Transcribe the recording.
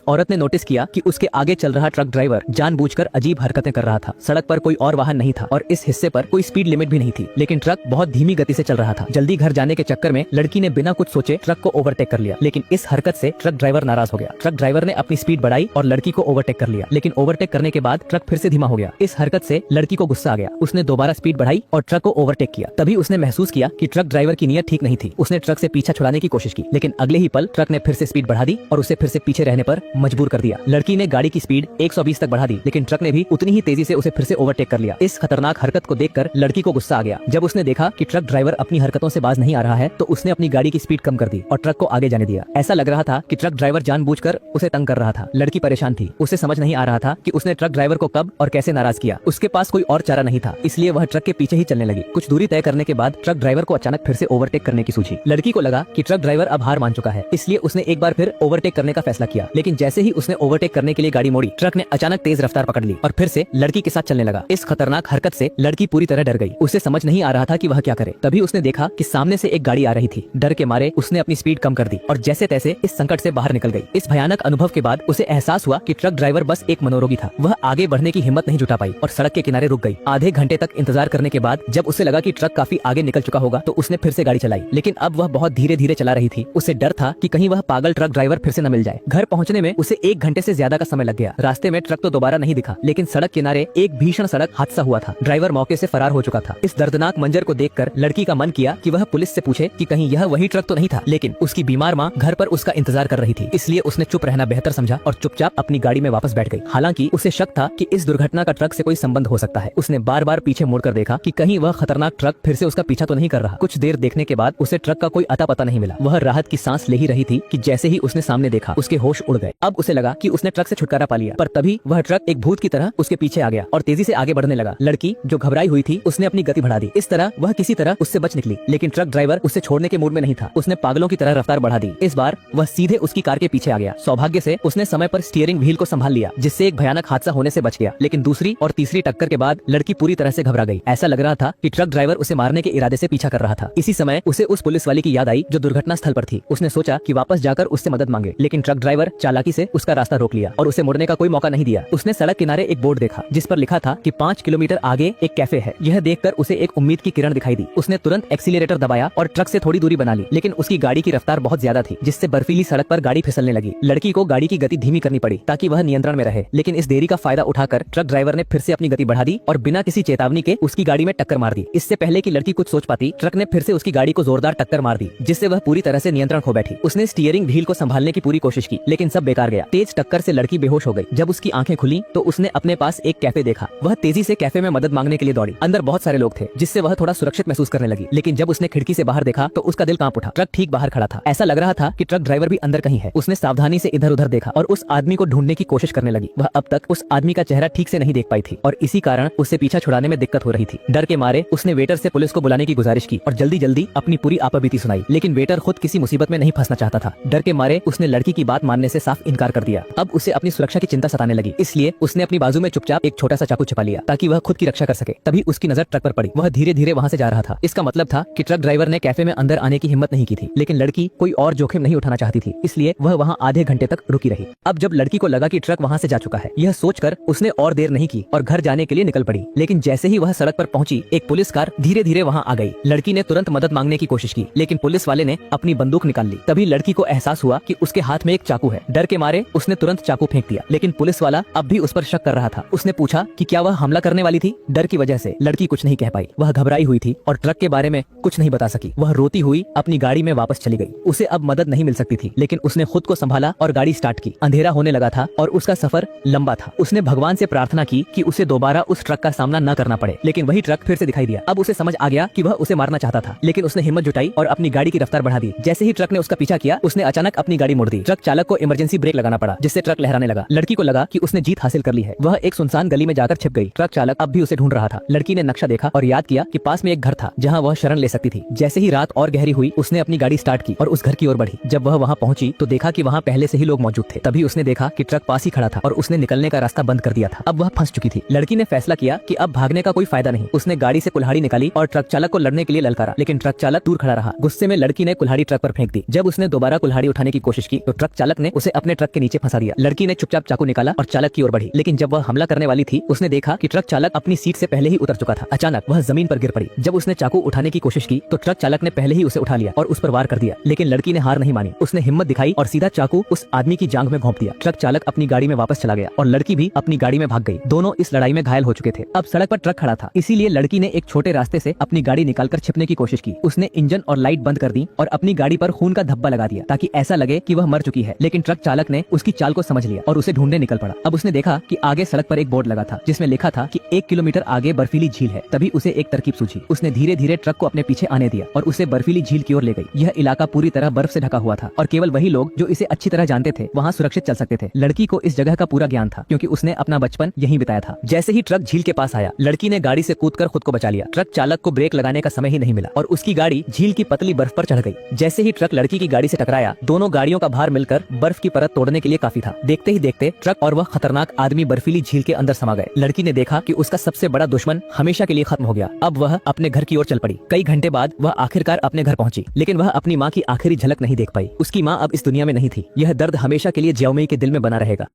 औरत ने नोटिस किया कि उसके आगे चल रहा ट्रक ड्राइवर जानबूझकर अजीब हरकतें कर रहा था। सड़क पर कोई और वाहन नहीं था और इस हिस्से पर कोई स्पीड लिमिट भी नहीं थी, लेकिन ट्रक बहुत धीमी गति से चल रहा था। जल्दी घर जाने के चक्कर में लड़की ने बिना कुछ सोचे ट्रक को ओवरटेक कर लिया, लेकिन इस हरकत से ट्रक ड्राइवर नाराज हो गया। ट्रक ड्राइवर ने अपनी स्पीड बढ़ाई और लड़की को ओवरटेक कर लिया, लेकिन ओवरटेक करने के बाद ट्रक फिर से धीमा हो गया। इस हरकत से लड़की को गुस्सा आ गया। उसने दोबारा स्पीड बढ़ाई और ट्रक को ओवरटेक किया। तभी उसने महसूस किया कि ट्रक ड्राइवर की नीयत ठीक नहीं थी। उसने ट्रक से पीछा छुड़ाने की कोशिश की, लेकिन अगले ही पल ट्रक ने फिर से स्पीड बढ़ा दी और उसे फिर से पीछे रहने पर मजबूर कर दिया। लड़की ने गाड़ी की स्पीड 120 तक बढ़ा दी, लेकिन ट्रक ने भी उतनी ही तेजी से उसे फिर से ओवरटेक कर लिया। इस खतरनाक हरकत को देखकर लड़की को गुस्सा आ गया। जब उसने देखा कि ट्रक ड्राइवर अपनी हरकतों से बाज नहीं आ रहा है, तो उसने अपनी गाड़ी की स्पीड कम कर दी और ट्रक को आगे जाने दिया। ऐसा लग रहा था कि ट्रक ड्राइवर जानबूझकर उसे तंग कर रहा था। लड़की परेशान थी। उसे समझ नहीं आ रहा था कि उसने ट्रक ड्राइवर को कब और कैसे नाराज किया। उसके पास कोई और चारा नहीं था, इसलिए वह ट्रक के पीछे ही चलने लगी। कुछ दूरी तय करने के बाद ट्रक ड्राइवर को अचानक फिर से ओवरटेक करने की सूझी। लड़की को लगा कि ट्रक ड्राइवर अब हार मान चुका है, इसलिए उसने एक बार फिर ओवरटेक करने का फैसला किया। लेकिन जैसे ही उसने ओवरटेक करने के लिए गाड़ी मोड़ी, ट्रक ने अचानक तेज रफ्तार पकड़ ली और फिर से लड़की के साथ चलने लगा। इस खतरनाक हरकत से लड़की पूरी तरह डर गई। उसे समझ नहीं आ रहा था कि वह क्या करे। तभी उसने देखा कि सामने से एक गाड़ी आ रही थी। डर के मारे उसने अपनी स्पीड कम कर दी और जैसे तैसे इस संकट से बाहर निकल गई। इस भयानक अनुभव के बाद उसे एहसास हुआ कि ट्रक ड्राइवर बस एक मनोरोगी था। वह आगे बढ़ने की हिम्मत नहीं जुटा पाई और सड़क के किनारे रुक गई। आधे घंटे तक इंतजार करने के बाद जब उसे लगा कि ट्रक काफी आगे निकल चुका होगा, तो उसने फिर से गाड़ी चलाई, लेकिन अब वह बहुत धीरे धीरे चला रही थी। उसे डर था कि कहीं वह पागल ट्रक ड्राइवर फिर से न मिल जाए। घर पहुंचने में उसे 1 घंटे से ज्यादा का समय लग गया। रास्ते में ट्रक तो दोबारा नहीं दिखा, लेकिन सड़क किनारे एक भीषण सड़क हादसा हुआ था। ड्राइवर मौके से फरार हो चुका था। इस दर्दनाक मंजर को देखकर लड़की का मन किया कि वह पुलिस से पूछे कि कहीं यह वही ट्रक तो नहीं था, लेकिन उसकी बीमार माँ घर पर उसका इंतजार कर रही थी, इसलिए उसने चुप रहना बेहतर समझा और चुपचाप अपनी गाड़ी में वापस बैठ गई। हालांकि उसे शक था कि इस दुर्घटना का ट्रक से कोई संबंध हो सकता है। उसने बार बार पीछे मुड़कर देखा कि कहीं वह खतरनाक ट्रक फिर से उसका पीछा तो नहीं कर रहा। कुछ देर देखने के बाद उसे ट्रक का कोई अता पता नहीं मिला। वह राहत की सांस ले ही रही थी कि जैसे ही उसने सामने देखा, उसके होश उड़ गए। अब उसे लगा कि उसने ट्रक से छुटकारा पा लिया, पर तभी वह ट्रक एक भूत की तरह उसके पीछे आ गया और तेजी से आगे बढ़ने लगा। लड़की जो घबराई हुई थी, उसने अपनी गति बढ़ा दी। इस तरह वह किसी तरह उससे बच निकली, लेकिन ट्रक ड्राइवर उसे छोड़ने के मूड में नहीं था। उसने पागलों की तरह रफ्तार बढ़ा दी। इस बार वह सीधे उसकी कार के पीछे आ गया। सौभाग्य से उसने समय पर स्टीयरिंग व्हील को संभाल लिया, जिससे एक भयानक हादसा होने से बच गया। लेकिन दूसरी और तीसरी टक्कर के बाद लड़की पूरी तरह से घबरा गई। ऐसा लग रहा था कि ट्रक ड्राइवर उसे मारने के इरादे से पीछा कर रहा था। इसी समय उसे उस पुलिस वाली की याद आई जो दुर्घटना स्थल पर थी। उसने सोचा कि वापस जाकर उससे मदद मांगे, लेकिन ट्रक ड्राइवर चालाकी से उसका रास्ता रोक लिया और उसे मुड़ने का कोई मौका नहीं दिया। उसने सड़क किनारे एक बोर्ड देखा जिस पर लिखा था कि 5 किलोमीटर आगे एक कैफे है। यह देखकर उसे एक उम्मीद की किरण दिखाई दी। उसने तुरंत एक्सीलरेटर दबाया और ट्रक से थोड़ी दूरी बना ली, लेकिन उसकी गाड़ी की रफ्तार बहुत ज्यादा थी, जिससे बर्फीली सड़क पर गाड़ी फिसलने लगी। लड़की को गाड़ी की गति धीमी करनी पड़ी ताकि वह नियंत्रण में रहे, लेकिन इस देरी का फायदा उठाकर ट्रक ड्राइवर ने फिर से अपनी गति बढ़ा दी और बिना किसी चेतावनी के उसकी गाड़ी में टक्कर मार दी। इससे पहले कि लड़की कुछ सोच पाती, ट्रक ने फिर से उसकी गाड़ी को जोरदार टक्कर मार दी, जिससे वह पूरी तरह से नियंत्रण खो बैठी। उसने स्टीयरिंग व्हील को संभालने की पूरी कोशिश की, लेकिन सब बेकार गया। तेज टक्कर से लड़की बेहोश हो गई। जब उसकी आंखें खुली तो उसने अपने पास एक कैफे देखा। वह तेजी से कैफे में मदद मांगने के लिए दौड़ी। अंदर बहुत सारे लोग थे, जिससे वह थोड़ा सुरक्षित महसूस करने लगी, लेकिन जब उसने खिड़की से बाहर देखा तो उसका दिल कांप उठा। ट्रक ठीक बाहर खड़ा था। ऐसा लग रहा था कि ट्रक ड्राइवर भी अंदर कहीं है। उसने सावधानी से इधर उधर देखा और उस आदमी को ढूंढने की कोशिश करने लगी। वह अब तक उस आदमी का चेहरा ठीक से नहीं देख पाई थी और इसी कारण उससे पीछा छुड़ाने में दिक्कत हो रही थी। डर के मारे उसने वेटर से पुलिस को बुलाने की गुजारिश की और जल्दी जल्दी अपनी पूरी आपबीती सुनाई, लेकिन वेटर खुद किसी मुसीबत में नहीं फंसना चाहता था। डर के मारे उसने लड़की की बात मानने से साफ इनकार कर दिया। अब उसे अपनी सुरक्षा की चिंता सताने लगी, इसलिए उसने अपनी बाजू में चुपचाप एक छोटा सा चाकू छिपा लिया ताकि वह खुद की रक्षा कर सके। तभी उसकी नजर ट्रक पर पड़ी। वह धीरे धीरे वहां से जा रहा था। इसका मतलब था कि ट्रक ड्राइवर ने कैफे में अंदर आने की हिम्मत नहीं की थी, लेकिन लड़की कोई और जोखिम नहीं उठाना चाहती थी, इसलिए वह वहां आधे घंटे तक रुकी रही। अब जब लड़की को लगा कि ट्रक वहां से जा चुका है, यह सोचकर उसने और देर नहीं की और घर जाने के लिए निकल पड़ी। लेकिन जैसे ही वह सड़क पर पहुंची, एक पुलिस कार धीरे धीरे वहां आ गई। लड़की ने तुरंत मदद मांगने की कोशिश की, लेकिन पुलिस वाले ने अपनी बंदूक निकाल ली। तभी लड़की को एहसास हुआ कि उसके हाथ में एक चाकू है। डर के मारे उसने तुरंत चाकू फेंक दिया, लेकिन पुलिस वाला अब भी उस पर शक कर रहा था। उसने पूछा कि क्या वह हमला करने वाली थी। डर की वजह से लड़की कुछ नहीं कह पाई। वह घबराई हुई थी और ट्रक के बारे में कुछ नहीं बता सकी। वह रोती हुई अपनी गाड़ी में वापस चली गई। उसे अब मदद नहीं मिल सकती थी, लेकिन उसने खुद को संभाला और गाड़ी स्टार्ट की। अंधेरा होने लगा था और उसका सफर लंबा था। उसने भगवान से प्रार्थना की कि उसे दोबारा उस ट्रक का सामना न करना पड़े, लेकिन वही ट्रक फिर से दिखाई दिया। अब उसे समझ आ गया कि वह उसे मारना चाहता था, लेकिन उसने हिम्मत जुटाई और अपनी गाड़ी की रफ्तार बढ़ा दी। जैसे ही ट्रक ने उसका पीछा किया, उसने अचानक अपनी गाड़ी मोड़ दी। ट्रक चालक को इमरजेंसी ब्रेक लगाना पड़ा, जिससे ट्रक लहराने लगा। लड़की को लगा कि उसने जीत हासिल कर ली है। वह एक सुनसान गली में जाकर छिप गई। ट्रक चालक अब भी उसे ढूंढ रहा था। लड़की ने नक्शा देखा और याद किया कि पास में एक घर था जहाँ वह शरण ले सकती थी। जैसे ही रात और गहरी हुई, उसने अपनी गाड़ी स्टार्ट की और उस घर की ओर बढ़ी। जब वह वहाँ पहुंची तो देखा कि वहाँ पहले से ही लोग मौजूद थे। तभी उसने देखा कि ट्रक पास ही खड़ा था और उसने निकलने का रास्ता बंद कर दिया था। अब वह फंस चुकी थी। लड़की ने फैसला किया कि अब भागने का कोई फायदा नहीं। उसने गाड़ी से कुल्हाड़ी निकाली और ट्रक चालक को लड़ने के लिए ललकारा, लेकिन ट्रक चालक दूर खड़ा रहा। गुस्से में लड़की ने कुल्हाड़ी ट्रक पर फेंक दी। जब उसने दोबारा कुल्हाड़ी उठाने की कोशिश की तो ट्रक चालक ने उसे अपने ट्रक के नीचे फंसा दिया। लड़की ने चुपचाप चाकू निकाला और चालक की ओर बढ़ी, लेकिन जब वह हमला करने वाली थी उसने देखा कि ट्रक चालक अपनी सीट से पहले ही उतर चुका था। अचानक वह जमीन पर गिर पड़ी। जब उसने चाकू उठाने की कोशिश की तो ट्रक चालक ने पहले ही उसे उठा लिया और उस पर वार कर दिया, लेकिन लड़की ने हार नहीं मानी। उसने हिम्मत दिखाई और सीधा चाकू उस आदमी की जांघ में घोंप दिया। ट्रक चालक अपनी गाड़ी में वापस चला गया और लड़की भी अपनी गाड़ी में भाग गई। दोनों इस लड़ाई में घायल हो चुके थे। अब सड़क पर ट्रक खड़ा था, इसीलिए लड़की ने एक छोटे रास्ते से अपनी गाड़ी निकालकर छिपने की कोशिश की। उसने इंजन और लाइट बंद कर दी और अपनी गाड़ी पर खून का धब्बा लगा दिया ताकि ऐसा लगे कि वह मर चुकी है। लेकिन ट्रक चालक ने उसकी चाल को समझ लिया और उसे ढूंढने निकल पड़ा। अब उसने देखा कि आगे सड़क पर एक बोर्ड लगा था जिसमें लिखा था कि 1 किलोमीटर आगे बर्फीली झील है। तभी उसे एक तरकीब सूझी। उसने धीरे धीरे ट्रक को अपने पीछे आने दिया और उसे बर्फीली झील की ओर ले गई। यह इलाका पूरी तरह बर्फ से ढका हुआ था और केवल वही लोग जो इसे अच्छी तरह जानते थे वहाँ सुरक्षित चल सकते थे। लड़की को इस जगह का पूरा ज्ञान था क्योंकि उसने अपना बचपन यहीं बिताया था। जैसे ही ट्रक झील के पास आया, लड़की ने गाड़ी से कूदकर खुद को बचा लिया। ट्रक चालक को ब्रेक लगाने का समय ही नहीं मिला और उसकी गाड़ी झील की पतली बर्फ पर चढ़ गई। जैसे ही ट्रक लड़की की गाड़ी से टकराया, दोनों गाड़ियों का भार मिलकर बर्फ की परत तोड़ने के लिए काफी था। देखते ही देखते ट्रक और वह खतरनाक आदमी बर्फीली झील के अंदर समा गए। लड़की ने देखा कि उसका सबसे बड़ा दुश्मन हमेशा के लिए खत्म हो गया। अब वह अपने घर की ओर चल पड़ी। कई घंटे बाद वह आखिरकार अपने घर पहुंची, लेकिन वह अपनी माँ की आखिरी झलक नहीं देख पाई। उसकी माँ अब इस दुनिया में नहीं थी। यह दर्द हमेशा के लिए ज्याओमई के दिल में बना रहेगा।